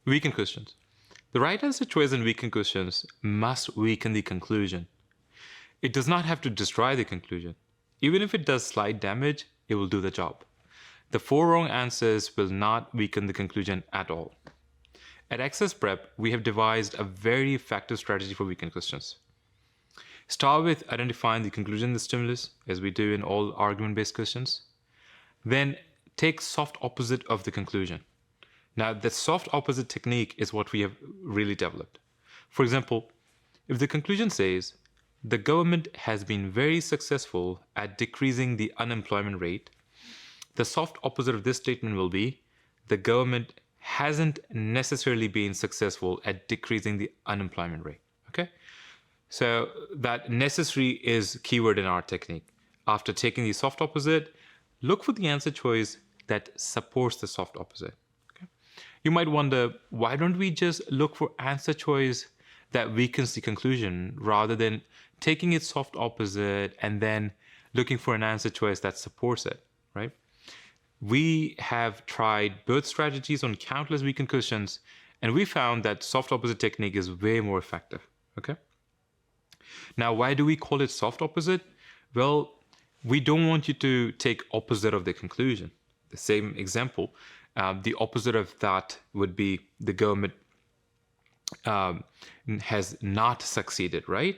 Weaken questions. The right answer choice in weaken questions must weaken the conclusion. It does not have to destroy the conclusion. Even if it does slight damage, it will do the job. The 4 wrong answers will not weaken the conclusion at all. At Access Prep, we have devised a very effective strategy for weakened questions. Start with identifying the conclusion of the stimulus, as we do in all argument-based questions. Then take soft opposite of the conclusion. Now, the soft opposite technique is what we have really developed. For example, if the conclusion says, the government has been very successful at decreasing the unemployment rate, the soft opposite of this statement will be, the government hasn't necessarily been successful at decreasing the unemployment rate. Okay? So that necessary is keyword in our technique. After taking the soft opposite, look for the answer choice that supports the soft opposite. You might wonder, why don't we just look for answer choice that weakens the conclusion rather than taking its soft opposite and then looking for an answer choice that supports it, right? We have tried both strategies on countless weakened questions, and we found that soft opposite technique is way more effective, okay? Now, why do we call it soft opposite? Well, we don't want you to take opposite of the conclusion. The same example, the opposite of that would be the government has not succeeded, right?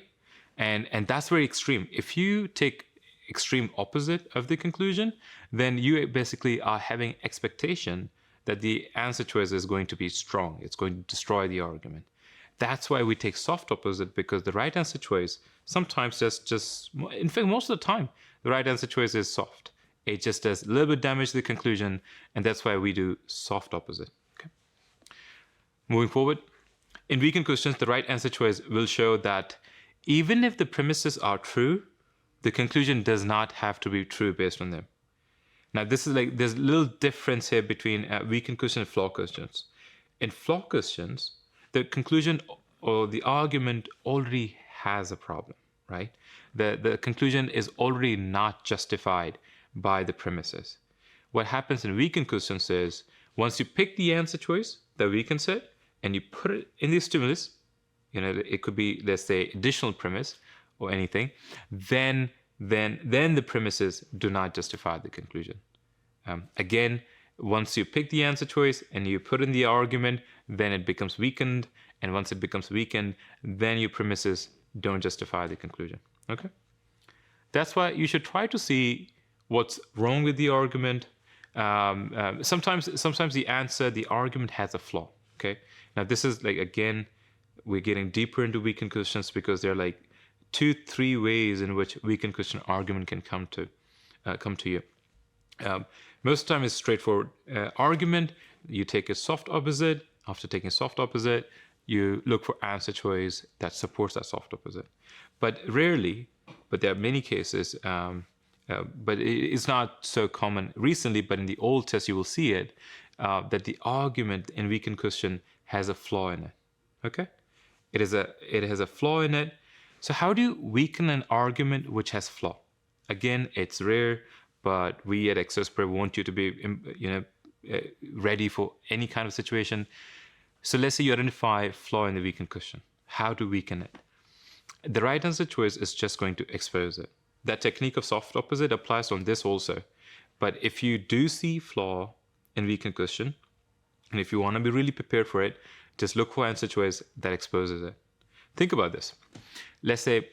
And that's very extreme. If you take extreme opposite of the conclusion, then you basically are having expectation that the answer choice is going to be strong. It's going to destroy the argument. That's why we take soft opposite, because the right answer choice sometimes just in fact, most of the time, the right answer choice is soft. It just does a little bit damage to the conclusion, and that's why we do soft opposite. Okay. Moving forward, in weakened questions, the right answer choice will show that even if the premises are true, the conclusion does not have to be true based on them. Now, this is like, there's a little difference here between weakened questions and flaw questions. In flaw questions, the conclusion or the argument already has a problem, right? The conclusion is already not justified by the premises. What happens in weakened questions is, once you pick the answer choice that weakens it and you put it in the stimulus, it could be, let's say, additional premise or anything, then the premises do not justify the conclusion. Again, once you pick the answer choice and you put in the argument, then it becomes weakened. And once it becomes weakened, then your premises don't justify the conclusion. Okay? That's why you should try to see what's wrong with the argument. Sometimes the argument has a flaw. Okay? Now this is like, again, we're getting deeper into weakened questions because there are like 2-3 ways in which weakened question argument can come to you. Most of the time it's straightforward argument. You take a soft opposite. After taking a soft opposite, you look for answer choice that supports that soft opposite. But rarely, but there are many cases, but it's not so common recently, but in the old test you will see it, that the argument in weakened question has a flaw in it. Okay? It has a flaw in it. So how do you weaken an argument which has flaw? Again, it's rare, but we at Access Prep want you to be ready for any kind of situation. So let's say you identify a flaw in the weakened question. How to weaken it? The right answer choice is just going to expose it. That technique of soft opposite applies on this also. But if you do see flaw in weakened question, and if you want to be really prepared for it, just look for answer choice that exposes it. Think about this. Let's say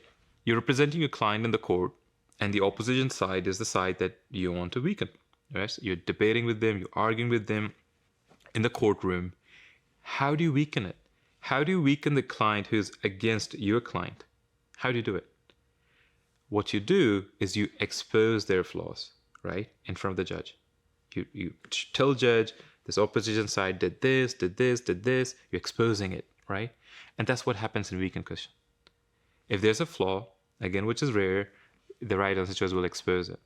you're representing a client in the court, and the opposition side is the side that you want to weaken. Right? So you're debating with them, you're arguing with them in the courtroom. How do you weaken it? How do you weaken the client who's against your client? How do you do it? What you do is you expose their flaws, right, in front of the judge. You tell judge, this opposition side did this. You're exposing it, right? And that's what happens in weakened question. If there's a flaw, again, which is rare, the right answer choice will expose it.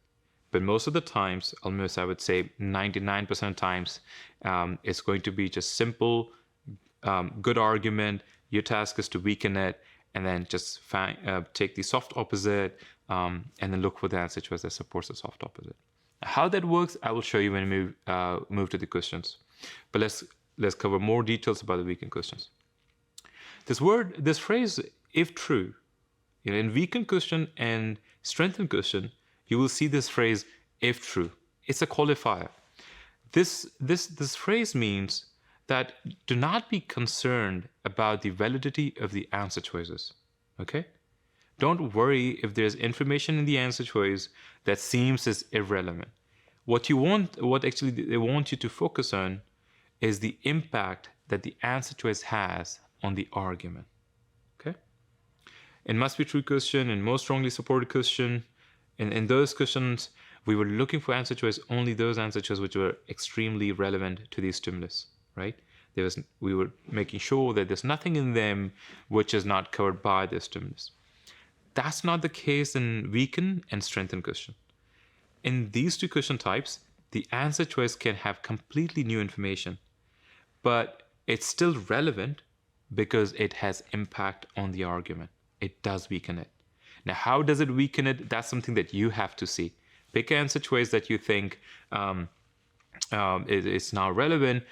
But most of the times, almost I would say 99% of times, it's going to be just simple, good argument. Your task is to weaken it, and then just take the soft opposite, and then look for the answer choice that supports the soft opposite. How that works, I will show you when we move to the questions. But let's let's cover more details about the weakened questions. This phrase, if true, in weakened question and strengthened question, you will see this phrase, if true. It's a qualifier. This phrase means that do not be concerned about the validity of the answer choices. Okay? Don't worry if there's information in the answer choice that seems as irrelevant. What actually they want you to focus on is the impact that the answer choice has on the argument. Okay? In must be true question and most strongly supported question, in those questions, we were looking for answer choice, only those answer choices which were extremely relevant to the stimulus, right? We were making sure that there's nothing in them which is not covered by the stimulus. That's not the case in weakened and strengthened question. In these two question types, the answer choice can have completely new information, but it's still relevant because it has impact on the argument. It does weaken it. Now, how does it weaken it? That's something that you have to see. Pick an answer choice that you think is now relevant.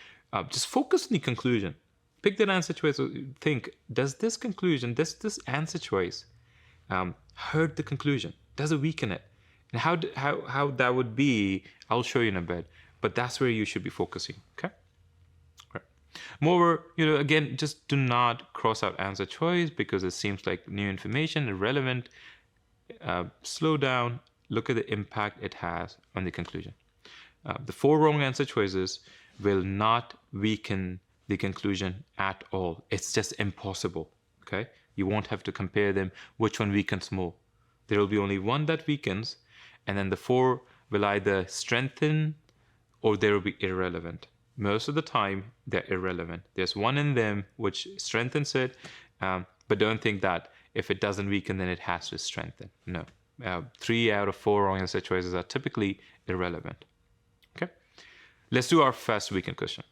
Just focus on the conclusion. Pick that answer choice. Think, does this conclusion, this answer choice hurt the conclusion? Does it weaken it? And how that would be, I'll show you in a bit. But that's where you should be focusing. Okay. Right. Moreover, again, just do not cross out answer choice because it seems like new information, irrelevant. Slow down. Look at the impact it has on the conclusion. The 4 wrong answer choices will not weaken the conclusion at all. It's just impossible. Okay. You won't have to compare them. Which one weakens more? There will be only one that weakens, and then the 4 will either strengthen or they will be irrelevant. Most of the time, they're irrelevant. There's one in them which strengthens it, but don't think that if it doesn't weaken, then it has to strengthen. No. 3 out of 4 wrong answer choices are typically irrelevant. Okay. Let's do our first weakened question.